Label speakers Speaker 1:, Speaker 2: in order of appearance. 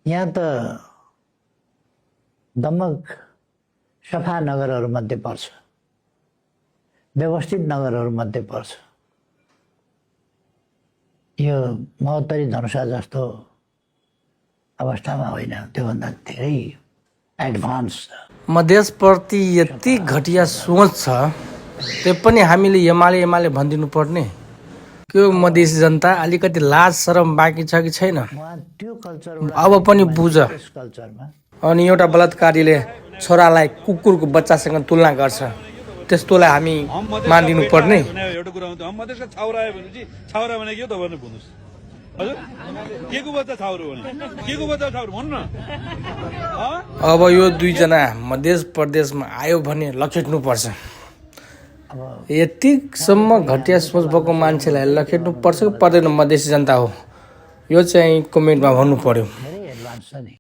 Speaker 1: यहाँ त दमक सफा नगरहरूमध्ये पर्छ, व्यवस्थित नगरहरूमध्ये पर्छ। यो महोत्तरी धनुषा जस्तो अवस्थामा होइन, त्योभन्दा धेरै एडभान्स छ।
Speaker 2: मधेसप्रति यति घटिया सोच छ, त्यो पनि हामीले एमाले भनिदिनु पर्ने। त्यो मधेसी जनता अलिकति लाज शरम बाँकी छ कि छैन?
Speaker 1: त्यो कल्चर
Speaker 2: अब पनि बुझ।
Speaker 1: कल्चरमा
Speaker 2: अनि एउटा बलात्कारीले छोरालाई कुकुरको बच्चासँग तुलना गर्छ, त्यस्तोलाई हामी मानिदिनु पर्ने।
Speaker 3: एउटा कुरा हुन्छ, मधेसका छाउरा आयो भनेपछि छाउरा भने के त भन्नु बुझ्नुहोस् हजुर, के को बच्चा छाउरो भने के को बच्चा छाउरो भन्नु न।
Speaker 2: अब यो दुईजना मध्य प्रदेशमा आयो भने लखेट्नु पर्छ। यतिसम्म घटिया सोच भएको मान्छेलाई लखेट्नु पर्छ कि पर्दैन? मधेसी जनता हो, यो चाहिँ कमेन्टमा भन्नु पर्यो।
Speaker 1: धेरै एडभान्स छ नि।